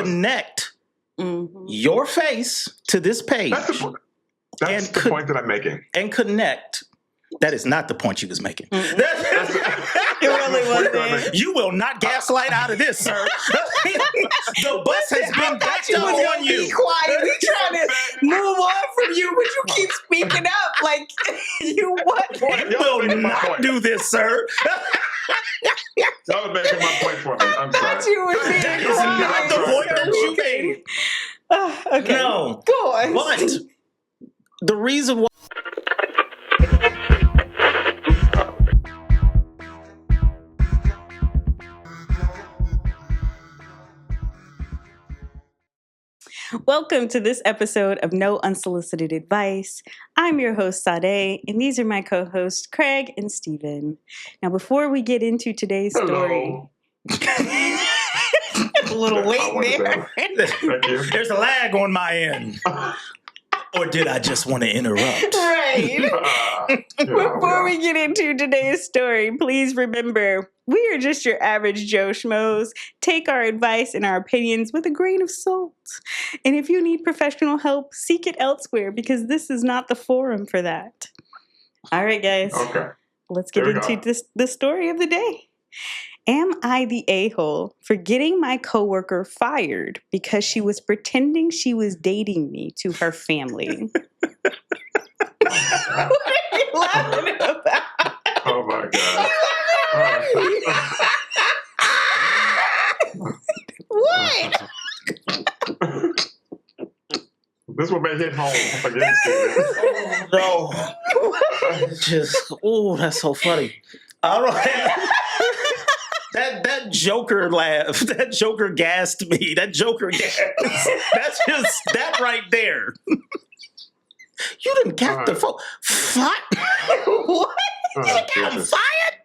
connect your face to this page. That's the point that I'm making. And connect. That is not the point you was making. It really wasn't. You will not gaslight out of this, sir. The bus has been backed up on you. Be quiet. We trying to move on from you, but you keep speaking up like you what? You will not do this, sir. Y'all are making my point for me. I'm sorry. Thought you were being That is not the point that you made. Okay. No. Go on. But the reason why. Welcome to this episode of No Unsolicited Advice. I'm your host, Sade, and these are my co-hosts, Craig and Steven. Now, before we get into today's story... A little late there. Thank you. There's a lag on my end. Or did I just want to interrupt? Right. Before we get into today's story, please remember, we are just your average Joe Schmoes. Take our advice and our opinions with a grain of salt. And if you need professional help, seek it elsewhere because this is not the forum for that. All right, guys. Okay. Let's get into the story of the day. Am I the a-hole for getting my coworker fired because she was pretending she was dating me to her family? What are you laughing about? Oh my God. What? This will make it home against you. No. That's so funny. All right. That Joker laugh, that Joker gassed me. That Joker gas. That's just that right there. You didn't get the phone. What? What? You got him fired?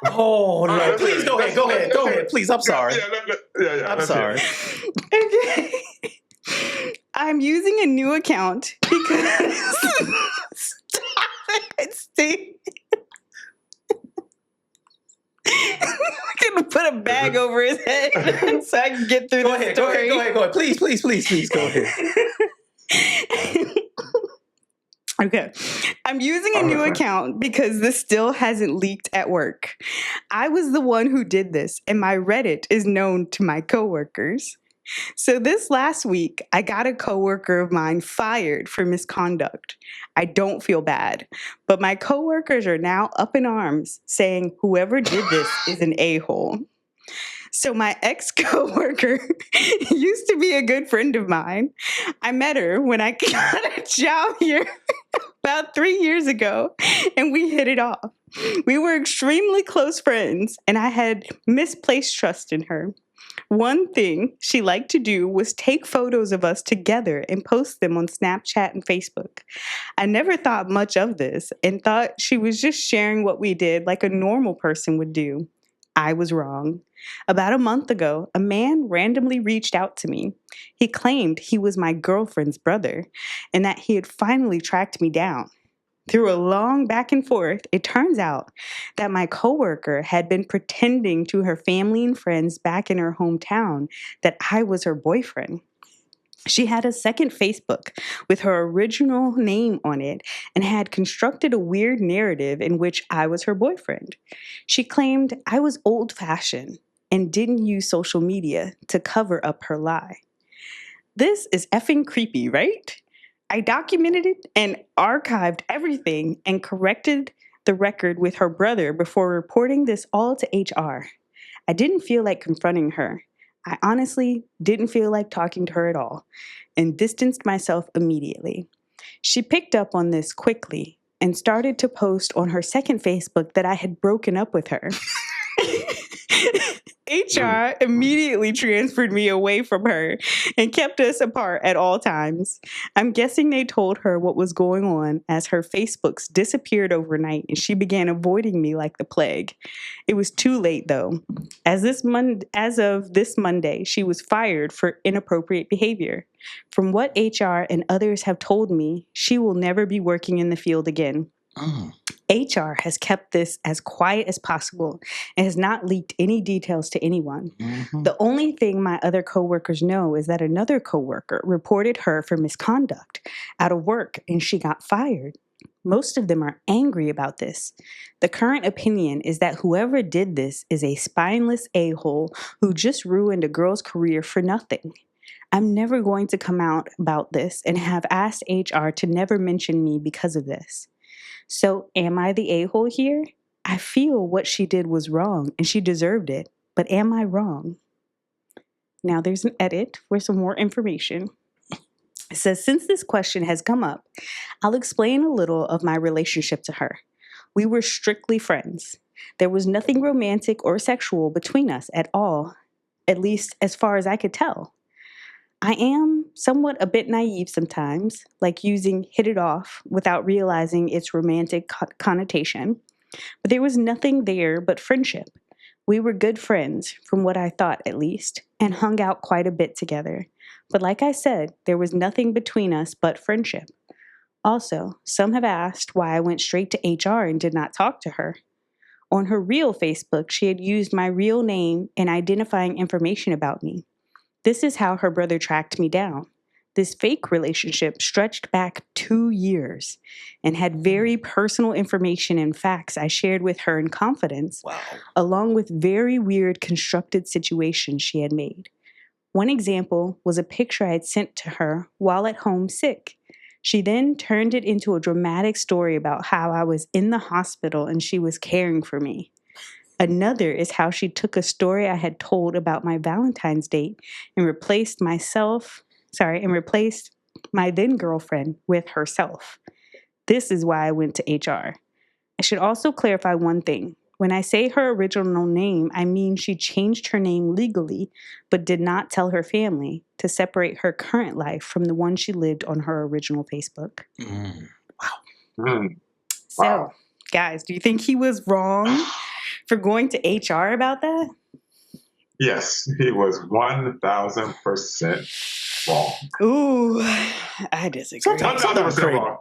Oh no! Right, Please go ahead. Please, I'm sorry. Yeah. I'm sorry. Okay. I'm using a new account because stop it, Steve. I'm gonna put a bag over his head so I can get through the story. Go ahead. Please, go ahead. Okay. I'm using a new account because this still hasn't leaked at work. I was the one who did this, and my Reddit is known to my coworkers. So this last week, I got a coworker of mine fired for misconduct. I don't feel bad, but my coworkers are now up in arms saying whoever did this is an a-hole. So my ex-coworker used to be a good friend of mine. I met her when I got a job here about 3 years ago, and we hit it off. We were extremely close friends, and I had misplaced trust in her. One thing she liked to do was take photos of us together and post them on Snapchat and Facebook. I never thought much of this and thought she was just sharing what we did like a normal person would do. I was wrong. About a month ago, a man randomly reached out to me. He claimed he was my girlfriend's brother and that he had finally tracked me down. Through a long back and forth, it turns out that my coworker had been pretending to her family and friends back in her hometown that I was her boyfriend. She had a second Facebook with her original name on it and had constructed a weird narrative in which I was her boyfriend. She claimed I was old-fashioned and didn't use social media to cover up her lie. This is effing creepy, right? I documented it and archived everything and corrected the record with her brother before reporting this all to HR. I didn't feel like confronting her. I honestly didn't feel like talking to her at all and distanced myself immediately. She picked up on this quickly and started to post on her second Facebook that I had broken up with her. HR immediately transferred me away from her and kept us apart at all times. I'm guessing they told her what was going on as her Facebooks disappeared overnight and she began avoiding me like the plague. It was too late though. As of this Monday, she was fired for inappropriate behavior. From what HR and others have told me, she will never be working in the field again. HR has kept this as quiet as possible and has not leaked any details to anyone. Mhm. The only thing my other coworkers know is that another coworker reported her for misconduct out of work and she got fired. Most of them are angry about this. The current opinion is that whoever did this is a spineless a-hole who just ruined a girl's career for nothing. I'm never going to come out about this and have asked HR to never mention me because of this. So, am I the a-hole here? I feel what she did was wrong and she deserved it, but am I wrong? Now there's an edit for some more information. It says, since this question has come up, I'll explain a little of my relationship to her. We were strictly friends. There was nothing romantic or sexual between us at all, at least as far as I could tell. I am somewhat a bit naive sometimes, like using hit it off without realizing its romantic connotation. But there was nothing there but friendship. We were good friends, from what I thought at least, and hung out quite a bit together. But like I said, there was nothing between us but friendship. Also, some have asked why I went straight to HR and did not talk to her. On her real Facebook, she had used my real name and identifying information about me. This is how her brother tracked me down. This fake relationship stretched back 2 years and had very personal information and facts I shared with her in confidence, Wow. along with very weird constructed situations she had made. One example was a picture I had sent to her while at home sick. She then turned it into a dramatic story about how I was in the hospital and she was caring for me. Another is how she took a story I had told about my Valentine's date and replaced my then girlfriend with herself. This is why I went to HR. I should also clarify one thing. When I say her original name, I mean she changed her name legally, but did not tell her family to separate her current life from the one she lived on her original Facebook. So, guys, do you think he was wrong for going to HR about that? Yes, he was 1,000% wrong. Ooh, I disagree. Sometimes 1,000% wrong.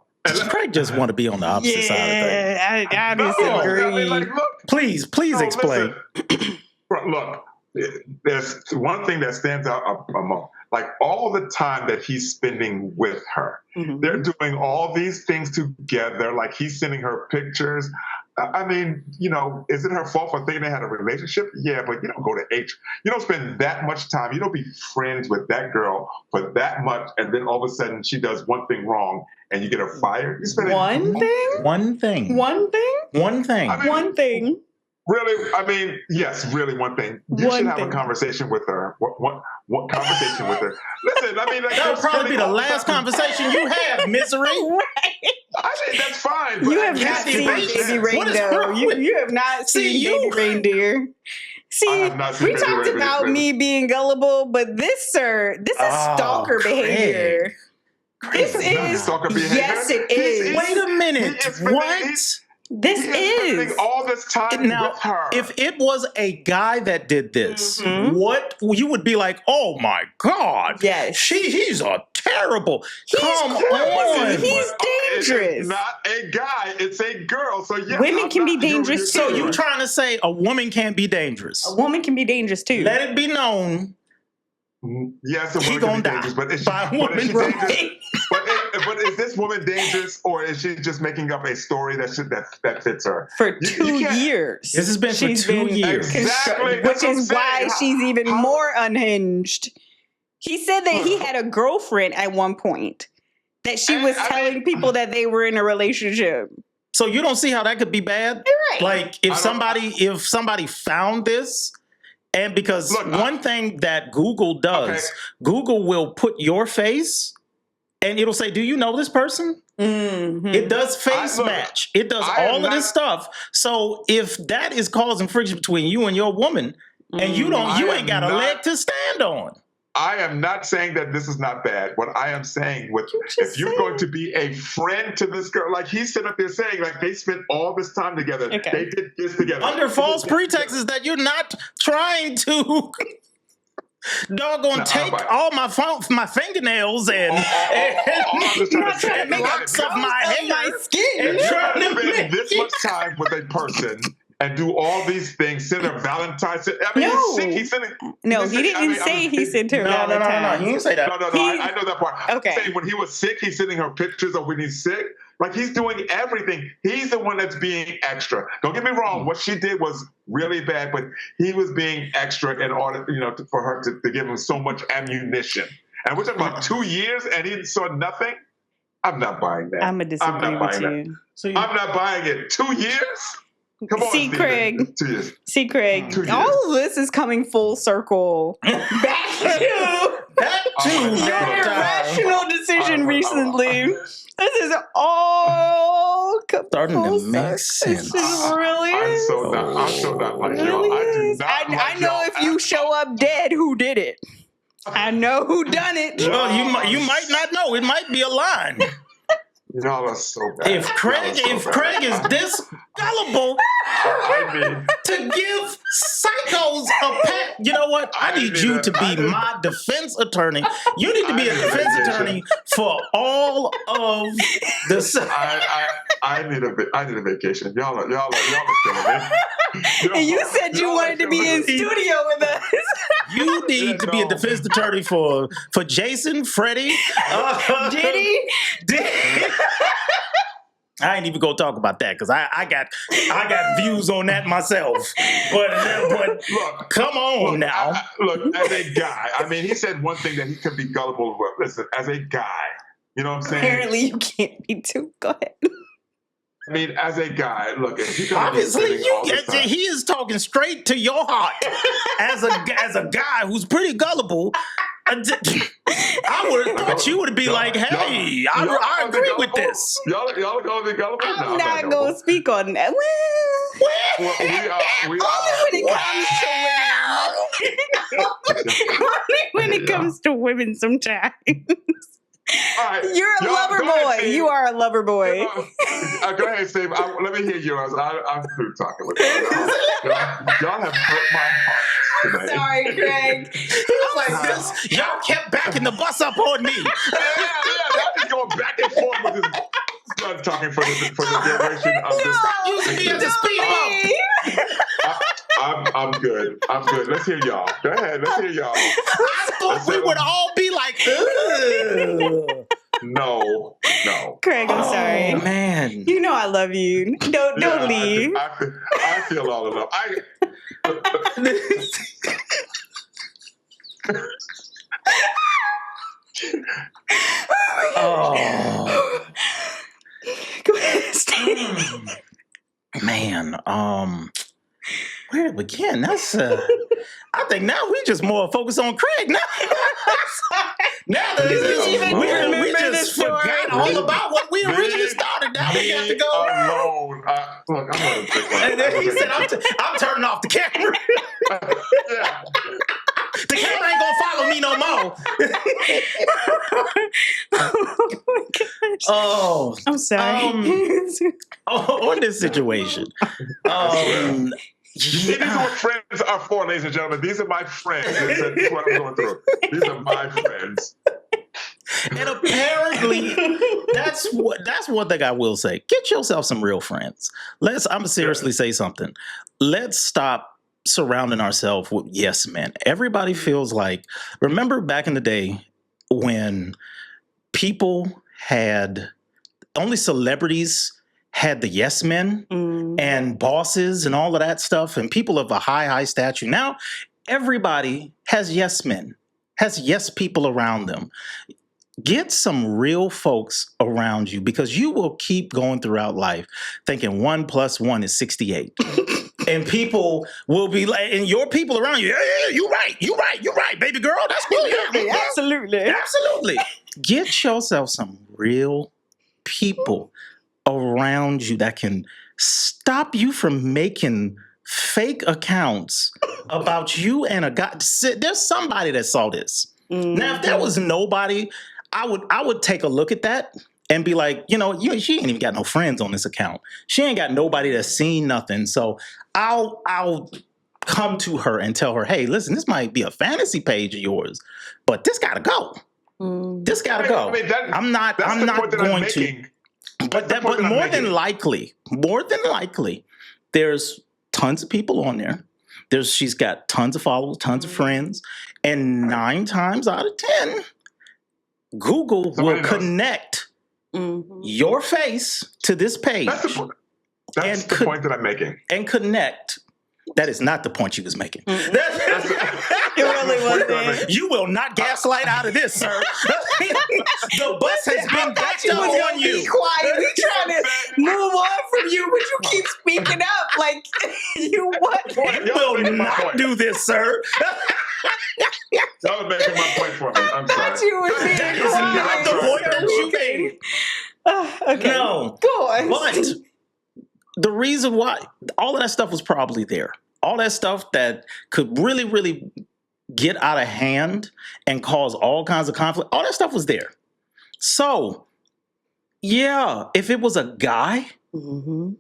Craig just want to be on the opposite side of things. I No, disagree. I mean, like, look, Please no, explain. listen. Look, there's one thing that stands out among, like all the time that he's spending with her. Mhm. They're doing all these things together, like he's sending her pictures. I mean, is it her fault for thinking they had a relationship? Yeah, but you don't go to you don't spend that much time. You don't be friends with that girl for that much, and then all of a sudden she does one thing wrong and you get her fired. You spend One thing? One thing. One thing? One thing. I mean, One thing. Really, I mean, yes, really one thing. You One should have thing. a conversation with her. What conversation with her? Listen, I mean, like, That'll they're probably be spending the all last time- conversation you have, misery. I mean, that's fine. But You have not Kathy seen Bates? Baby What is Reindeer. wrong with- You have not See, seen you- Baby Reindeer. See, I have not seen we Baby talked Reindeer, about but- me being gullible, but this is Oh, stalker Craig. behavior. This This is not is, stalker behavior. yes, it He's- is. Wait a minute. He is spending- What? This He is spending is. all this time Now, with her. if it was a guy that did this, Mhm. what you would be like, oh my God. Yes. He's a terrible. He's Come crazy. on. He's dangerous. It's not a guy, it's a girl. So yes, Women I'm can be not- you're- dangerous you're So too. you right. trying to say a woman can't be dangerous? A woman can be dangerous too. Let it be known. Yes, a He woman can gonna be die dangerous, but is she, by a but is woman, she right? dangerous? But is this woman dangerous, or is she just making up a story that fits her? For You 2 can't- years. This has been for 2 years. Exactly, Which that's what I'm is why saying. she's even How- more unhinged. He said that he had a girlfriend at one point. That she was I telling mean- people that they were in a relationship. So you don't see how that could be bad? Right. Like I if don't- somebody found this, and because Look, one thing that Google does, Okay. Google will put your face and it'll say, do you know this person? Mhm. It does face look, match. It does I am all of this not- stuff. So if that is causing friction between you and your woman, and you I ain't am got a not- leg to stand on. I am not saying that this is not bad. What I am saying, just if you're said- going to be a friend to this girl, like he's sitting up there saying, like they spent all this time together, Okay. they did this together Under false pretexts that you're not trying to. Doggone take all my fingernails and locks of my hair. My skin. And You trying to spend make this much time with a person and do all these things, send her Valentine's. I mean, No. he's sick. He's sending. No, he didn't say he sent her Valentine's. He didn't say that. No. I know that part. Okay. I'm saying when he was sick, he's sending her pictures of when he's sick. Like, he's doing everything. He's the one that's being extra. Don't get me wrong. What she did was really bad, but he was being extra in order, for her to give him so much ammunition. And we're talking about 2 years, and he saw nothing. I'm not buying that. I'm going to disagree with you. So I'm not buying it. 2 years? Come on, See, Steven. Craig. 2 years. See, Craig, 2 years. all of this is coming full circle back to Oh, your God. irrational decision recently. This is all Starting to full make circle. sense. This is really I'm so not like y'all. really I do is. not I like know y'all if you at show up dead, who did it. I know who done it. Well, you might not know. It might be a line. Y'all are so bad. If Craig is this gullible I mean, to give psychos a pat, you know what? I need you to be my defense attorney. You need to be a defense attorney for all of the. I need a vacation. Y'all are killing me. And you said you wanted to be in studio with us. You need to be a defense attorney for Jason, Freddie, Did he? I ain't even gonna talk about that because I got views on that myself. But Look, come on now. Look, as a guy, I mean, he said one thing that he could be gullible with. Listen, as a guy, you know what I'm saying? Apparently, you can't be too. Go ahead. I mean, as a guy, look, if you Obviously, he he is talking straight to your heart. As a guy who's pretty gullible, I would have thought you would be like, "Hey, I agree with this." Y'all gonna be gullible? No, I'm not going to speak on that. Well, we Only when it comes to women sometimes. All right. You're a lover boy. You are a lover boy. Go ahead, Steve. Let me hear yours. I'm through talking with y'all. Y'all have hurt my heart today. Sorry, Craig. It's like this. Y'all kept backing the bus up on me. Yeah. Y'all just going back and forth with this. Start talking for the duration of this. Stop using me as a speed bump. I'm good. Let's hear y'all. Go ahead. Let's hear y'all. I thought we would all be like, ugh. No. Craig, I'm sorry. Oh, man. You know I love you. Don't leave. I feel all of them. Oh. Go ahead, Steve. Man, where to begin? That's I think now we just more focused on Craig now. Now that we just forgot all about what we originally started. Now we got to go. Alone. Look, I'm gonna take one. And then he said, I'm turning off the camera. Yeah. The camera ain't gonna follow me no more. Oh my gosh. Oh, I'm sorry. on this situation. See, these are what friends are for, ladies and gentlemen. These are my friends. This is what I'm going through. These are my friends. And apparently, that's one thing I will say. Get yourself some real friends. I'm gonna seriously say something. Let's stop surrounding ourselves with yes men. Everybody feels like, remember back in the day when people had, only celebrities had the yes men and bosses and all of that stuff and people of a high stature. Now everybody has yes men, has yes people around them. Get some real folks around you because you will keep going throughout life thinking 1 + 1 is 68. And people will be like, and your people around you, yeah, you're right, baby girl. That's good. Yeah, absolutely. Get yourself some real people around you that can stop you from making fake accounts about you and a guy. There's somebody that saw this. Now, if there was nobody, I would take a look at that and be like, she ain't even got no friends on this account. She ain't got nobody that's seen nothing. So I'll come to her and tell her, hey, listen, this might be a fantasy page of yours, but this gotta go. This gotta go. I'm not going to. But more than likely, there's tons of people on there. She's got tons of followers, tons of friends, and 9 times out of 10, Google will connect your face to this page. That's the point that I'm making. And connect. That is not the point she was making. It really wasn't. You will not gaslight out of this, sir. The bus has been backed up on you. Be quiet. We trying to move on from you, but you keep speaking up like you what? You will not do this, sir. That was making my point for me. I'm sorry. You were being That is not the point that you made. Okay. No. Go on. But the reason why all of that stuff was probably there. All that stuff that could really, really get out of hand and cause all kinds of conflict, all that stuff was there. So, yeah, if it was a guy doing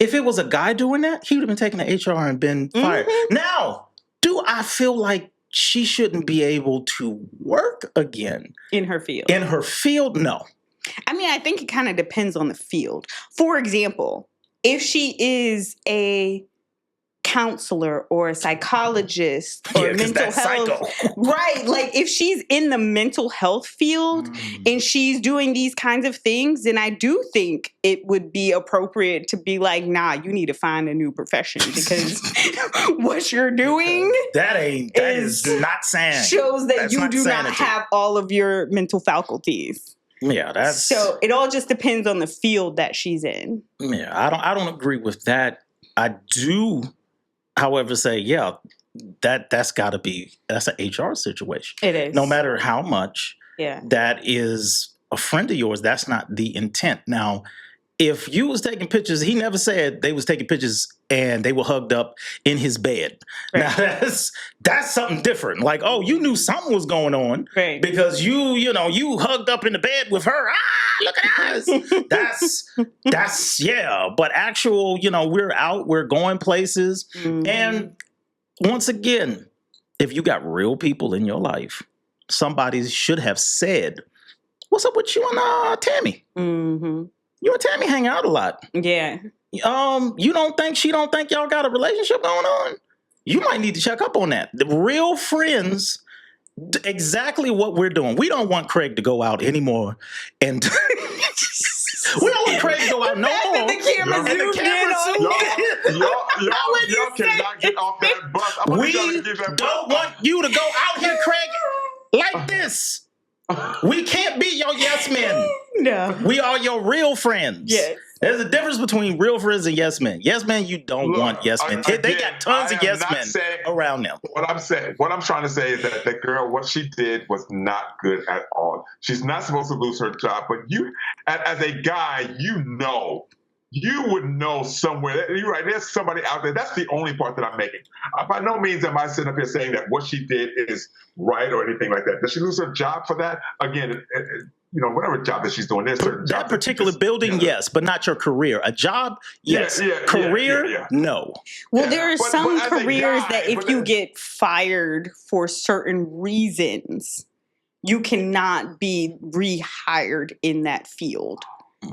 that, he would have been taken to HR and been fired. Now, do I feel like she shouldn't be able to work again? In her field? In her field, no. I mean, I think it kind of depends on the field. For example, if she is a counselor or a psychologist or mental health, right? Like if she's in the mental health field and she's doing these kinds of things, then I do think it would be appropriate to be like, nah, you need to find a new profession because what you're doing that is not sane. Shows that you do not have all of your mental faculties. Yeah, so it all just depends on the field that she's in. Yeah, I don't agree with that. I do, however, say, yeah, that's an HR situation. It is. No matter how much that is a friend of yours, that's not the intent. Now, if you was taking pictures, he never said they was taking pictures and they were hugged up in his bed. Right. Now that's something different. Like, oh, you knew something was going on because you hugged up in the bed with her. Look at us. That's yeah. But actual, we're out, we're going places. And once again, if you got real people in your life, somebody should have said, what's up with you and Tammy? You and Tammy hang out a lot. Yeah. She don't think y'all got a relationship going on? You might need to check up on that. The real friends, exactly what we're doing. We don't want Craig to go out anymore. And we don't want Craig to go out no more. The camera zoomed in on y'all cannot get off that bus. We don't want you to go out here, Craig, like this. We can't be your yes men. No. We are your real friends. Yes. There's a difference between real friends and yes men. Yes men, you don't want yes men. They got tons of yes men around them. What I'm trying to say is that the girl, what she did was not good at all. She's not supposed to lose her job, but you, as a guy, you would know somewhere. You're right. There's somebody out there. That's the only part that I'm making. By no means am I sitting up here saying that what she did is right or anything like that. Does she lose her job for that? Again, whatever job that she's doing, there's certain jobs. That particular building, yes, but not your career. A job, yes. Career, no. Well, there are some careers that if you get fired for certain reasons, you cannot be rehired in that field.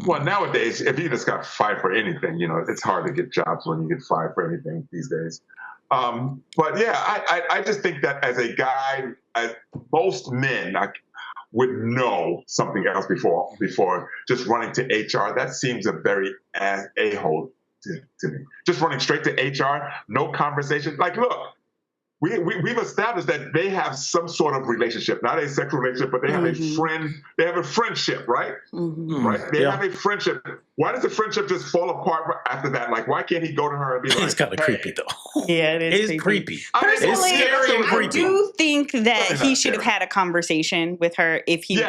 Well, nowadays, if you just got fired for anything, it's hard to get jobs when you get fired for anything these days. But yeah, I just think that as a guy, most men would know something else before just running to HR. That seems a very a-hole to me. Just running straight to HR, no conversation. Like, look, we've established that they have some sort of relationship, not a sexual relationship, but they have a friend. They have a friendship, right? Right? They have a friendship. Why does the friendship just fall apart after that? Like, why can't he go to her and be like, it's kind of creepy, though. Yeah, it is creepy. Personally, it's scary and creepy. I do think that he should have had a conversation with her if he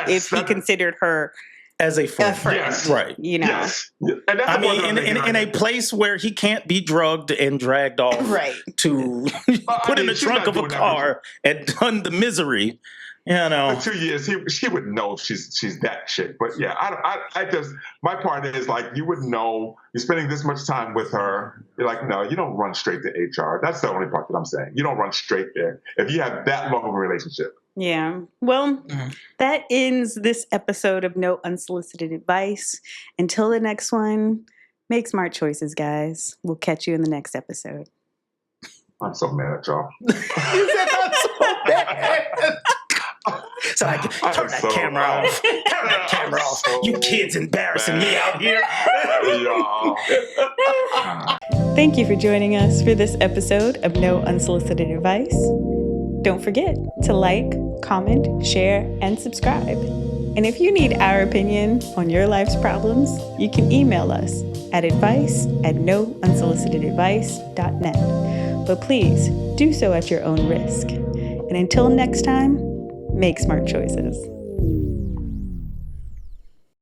considered her as a friend. Yes. Right. Yes. And that's in a place where he can't be drugged and dragged off to put in the trunk of a car and done the misery. You know, In 2 years, she would know if she's that chick. But yeah, I just, my part is like, you would know you're spending this much time with her. You're like, no, you don't run straight to HR. That's the only part that I'm saying. You don't run straight there if you have that long of a relationship. Yeah. Well, that ends this episode of No Unsolicited Advice. Until the next one, make smart choices, guys. We'll catch you in the next episode. I'm so mad at y'all. You said I'm so bad. So I can turn that camera off. Turn that camera off. You kids embarrassing me out here. Thank you for joining us for this episode of No Unsolicited Advice. Don't forget to like, comment, share, and subscribe. And if you need our opinion on your life's problems, you can email us at advice@nounsolicitedadvice.net. But please do so at your own risk. And until next time, make smart choices.